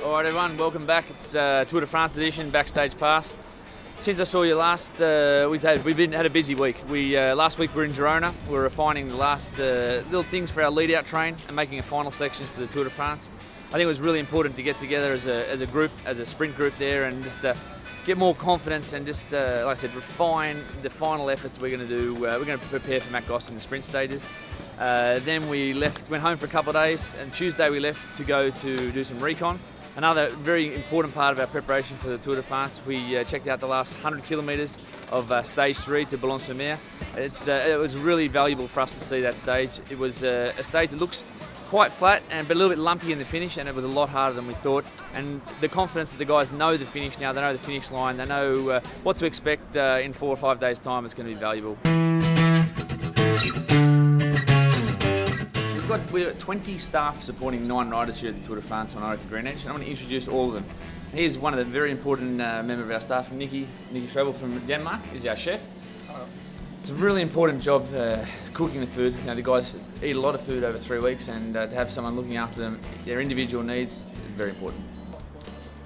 Alright everyone, welcome back. It's Tour de France edition, Backstage Pass. Since I saw you last, we've had a busy week. Last week we were in Girona. We were refining the last little things for our lead-out train and making a final section for the Tour de France. I think it was really important to get together as a group, as a sprint group there, and just get more confidence and just, like I said, refine the final efforts we're going to do. We're going to prepare for Matt Goss in the sprint stages. Then we went home for a couple of days, and Tuesday we left to go to do some recon. Another very important part of our preparation for the Tour de France, we checked out the last 100 kilometres of stage 3 to Boulogne-sur-Mer. It was really valuable for us to see that stage. It was a stage that looks quite flat but a little bit lumpy in the finish, and it was a lot harder than we thought. And the confidence that the guys know the finish now, they know the finish line, they know what to expect in 4 or 5 days' time. It's going to be valuable. We've got 20 staff supporting 9 riders here at the Tour de France on Orica-GreenEDGE, and I want to introduce all of them. Here's one of the very important members of our staff, Nicky Schrebel from Denmark, is our chef. It's a really important job cooking the food. You know, the guys eat a lot of food over 3 weeks, and to have someone looking after them, their individual needs, is very important.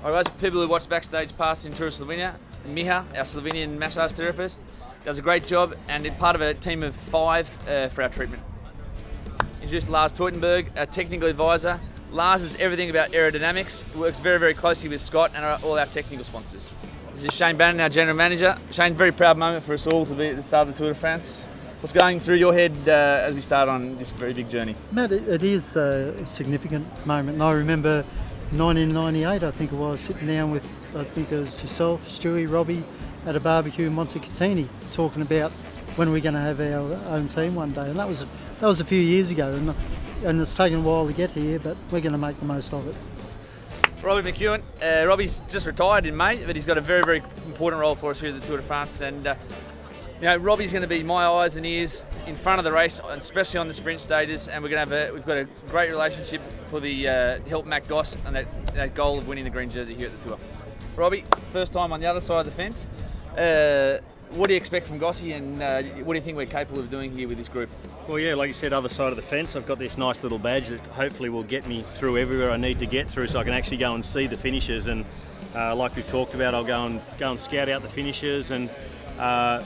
All right guys, people who watch Backstage Pass in Tour of Slovenia, Miha, our Slovenian massage therapist, does a great job and is part of a team of 5 for our treatment. Introduced Lars Teutenberg, our technical advisor. Lars is everything about aerodynamics, works very, very closely with Scott and all our technical sponsors. This is Shane Bannon, our general manager. Shane, very proud moment for us all to be at the start of the Tour de France. What's going through your head as we start on this very big journey? Matt, it is a significant moment. And I remember 1998, I think it was, sitting down with, I think it was yourself, Stewie, Robbie, at a barbecue in Montecatini, talking about when we're going to have our own team one day. And that was a few years ago, and it's taken a while to get here, but we're going to make the most of it. Robbie Mcewen. Robbie's just retired in May, but he's got a very, very important role for us here at the Tour de France. And you know, Robbie's going to be my eyes and ears in front of the race, especially on the sprint stages. And we've got a great relationship for the help Matt Goss and that goal of winning the green jersey here at the Tour. Robbie, first time on the other side of the fence. What do you expect from Gossy, and what do you think we're capable of doing here with this group? Well, yeah, like you said, other side of the fence. I've got this nice little badge that hopefully will get me through everywhere I need to get through, so I can actually go and see the finishes. And like we've talked about, I'll go and scout out the finishes and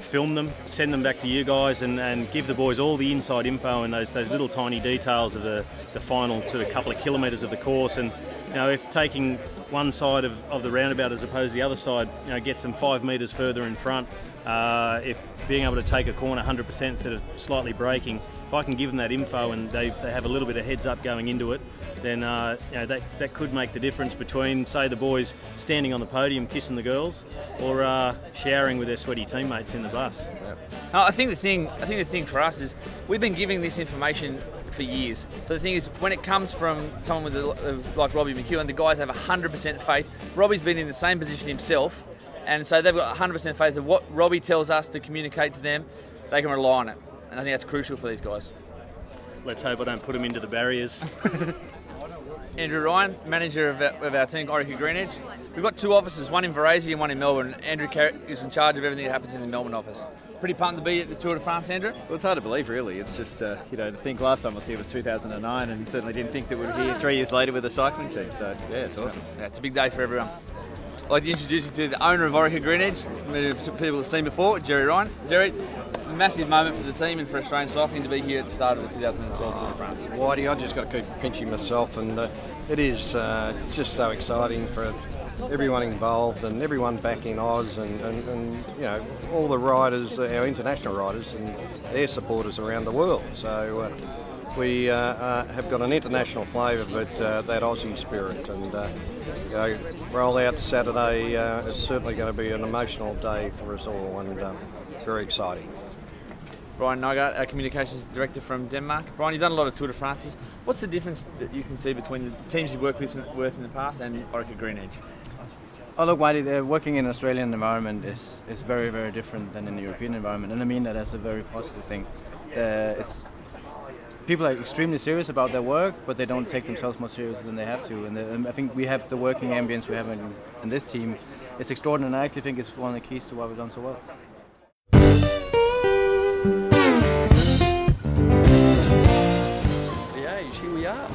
film them, send them back to you guys, and give the boys all the inside info and those little tiny details of the final sort of couple of kilometres of the course. And you know, if taking one side of the roundabout as opposed to the other side, you know, gets them 5 metres further in front. If being able to take a corner 100% instead of slightly braking, if I can give them that info and they have a little bit of heads up going into it, then you know, that could make the difference between, say, the boys standing on the podium kissing the girls, or showering with their sweaty teammates in the bus. Yeah. No, I think the thing for us is we've been giving this information for years. But the thing is, when it comes from someone like Robbie Mcewen, the guys have 100% faith. Robbie's been in the same position himself, and so they've got 100% faith that what Robbie tells us to communicate to them, they can rely on it. And I think that's crucial for these guys. Let's hope I don't put them into the barriers. Andrew Ryan, manager of our team, Orica-GreenEDGE. We've got 2 offices, one in Varazia and one in Melbourne. Andrew is in charge of everything that happens in the Melbourne office. Pretty pumped to be at the Tour de France, Andrew? Well, it's hard to believe, really. It's just, you know, to think last time I was here was 2009, and certainly didn't think that we'd be here 3 years later with a cycling team. So, yeah, it's awesome. Yeah, it's a big day for everyone. I'd like to introduce you to the owner of Orica-GreenEDGE, people have seen before, Jerry Ryan. Jerry, a massive moment for the team and for Australian cycling to be here at the start of the 2012 Tour de France. Whitey, I just got to keep pinching myself, and it is just so exciting for everyone involved and everyone back in Oz, and you know, all the riders, our international riders and their supporters around the world. So we have got an international flavour, but that Aussie spirit, and you know, roll out Saturday is certainly going to be an emotional day for us all, and very exciting. Brian Nygaard, our communications director from Denmark. Brian, you've done a lot of Tour de France's. What's the difference that you can see between the teams you've worked with in the past and Orica-GreenEDGE? Oh look, Whitey, working in an Australian environment is very, very different than in the European environment, and I mean that as a very positive thing. People are extremely serious about their work, but they don't take themselves more seriously than they have to. And I think we have the working ambience we have in this team. It's extraordinary, and I actually think it's one of the keys to why we've done so well. Yeah, here we are.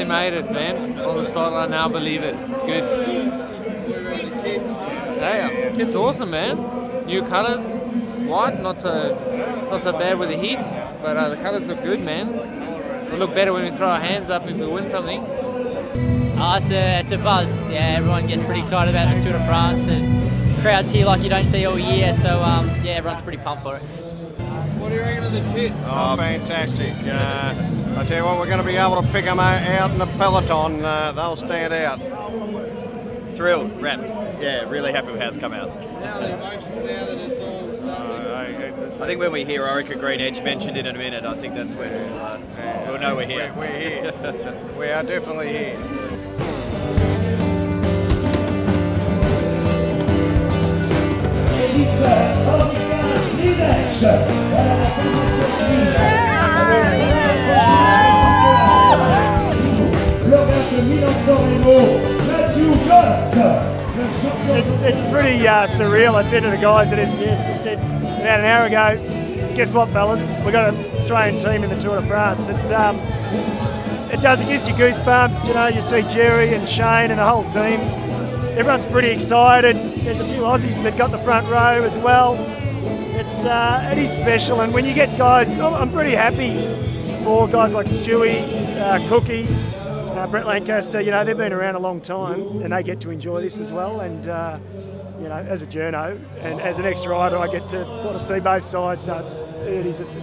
finally made it, man. On the start line now, believe it. It's good. Hey, kit's awesome, man. New colours, white, not so bad with the heat, but the colours look good, man. It'll look better when we throw our hands up if we win something. Oh, it's a buzz. Yeah, everyone gets pretty excited about the Tour de France. There's crowds here like you don't see all year, so yeah, everyone's pretty pumped for it. What do you reckon of the kit? Oh, fantastic. I tell you what, we're going to be able to pick them out in the peloton. They'll stand out. Thrilled, wrapped. Yeah, really happy with how it's come out. Now the emotion now that it's all started. I think when we hear Orica-GreenEDGE mentioned in a minute, I think that's when we'll know we're here. We're here. We are definitely here. It's pretty surreal. I said to the guys at SBS, I said about an hour ago, guess what, fellas? We've got an Australian team in the Tour de France. It gives you goosebumps. You know, you see Jerry and Shane and the whole team. Everyone's pretty excited. There's a few Aussies that got the front row as well. It is special, and when you get guys, I'm pretty happy for guys like Stewie, Cookie, Brett Lancaster. You know, they've been around a long time, and they get to enjoy this as well. And you know, as a journo and as an ex-rider, I get to sort of see both sides. So it's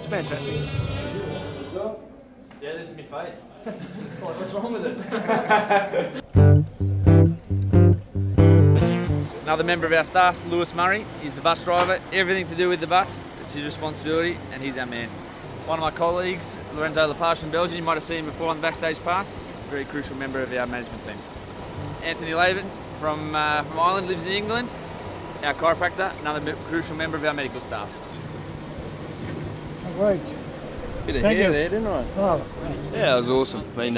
fantastic. Yeah, this is my face. What's wrong with it? Another member of our staff, Lewis Murray. He's the bus driver. Everything to do with the bus, it's his responsibility, and he's our man. One of my colleagues, Lorenzo Lepage from Belgium. You might have seen him before on the Backstage pass. Very crucial member of our management team. Anthony Lavin from Ireland, lives in England. Our chiropractor, another crucial member of our medical staff. Great. Bit of hair there, didn't I? Oh. Yeah, it was awesome. I mean,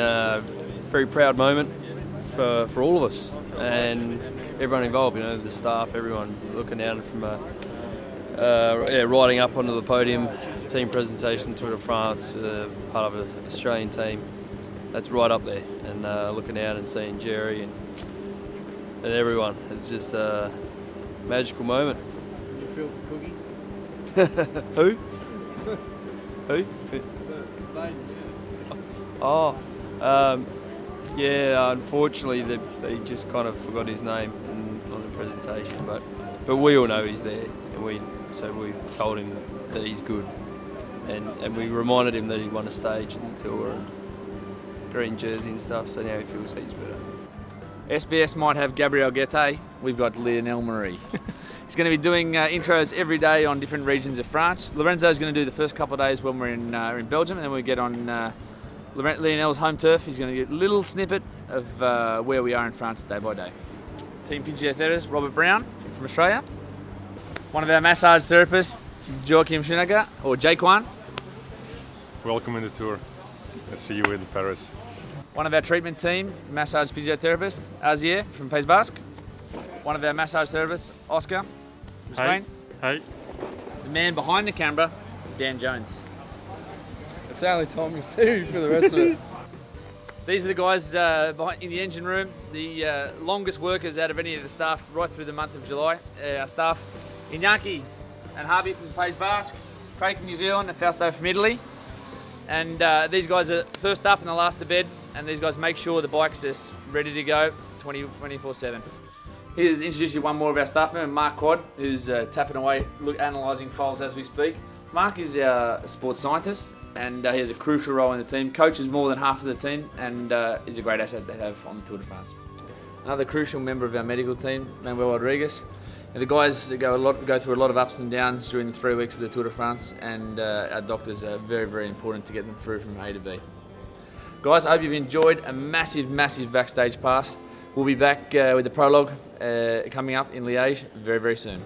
very proud moment for all of us and everyone involved. You know, the staff, everyone looking down from riding up onto the podium, team presentation, Tour de France, part of an Australian team. That's right up there, and looking out and seeing Jerry and everyone. It's just a magical moment. You feel for Cookie? Who? Who? Oh, yeah. Unfortunately, they just kind of forgot his name on the presentation, but we all know he's there, and we told him that he's good, and we reminded him that he won a stage in the Tour and green jersey and stuff. So now he feels he's better. SBS might have Gabriel Guettet. We've got Lionel Marie. He's going to be doing intros every day on different regions of France. Lorenzo's going to do the first couple of days when we're in Belgium, and then we get on Lionel's home turf. He's going to get a little snippet of where we are in France day by day. Team physiotherapist Robert Brown from Australia. One of our massage therapists, Joachim Schinager, or Jaquan. Welcome in the Tour. Let's see you in Paris. One of our treatment team, massage physiotherapist, Azier from Pays Basque. One of our massage therapists, Oscar from Spain. Hey. The man behind the camera, Dan Jones. It's the only time you see for the rest of it. These are the guys in the engine room, the longest workers out of any of the staff right through the month of July. Our staff, Iñaki and Harvey from Pays Basque, Craig from New Zealand, and Fausto from Italy. And these guys are first up and the last to bed, and these guys make sure the bike's is ready to go 24/7. Here's introduce you one more of our staff member, Mark Quad, who's tapping away, analysing files as we speak. Mark is our sports scientist, and he has a crucial role in the team, coaches more than half of the team, and is a great asset to have on the Tour de France. Another crucial member of our medical team, Manuel Rodriguez. And the guys go through a lot of ups and downs during the 3 weeks of the Tour de France, and our doctors are very, very important to get them through from A to B. Guys, I hope you've enjoyed a massive, massive Backstage pass. We'll be back with the prologue coming up in Liège very, very soon.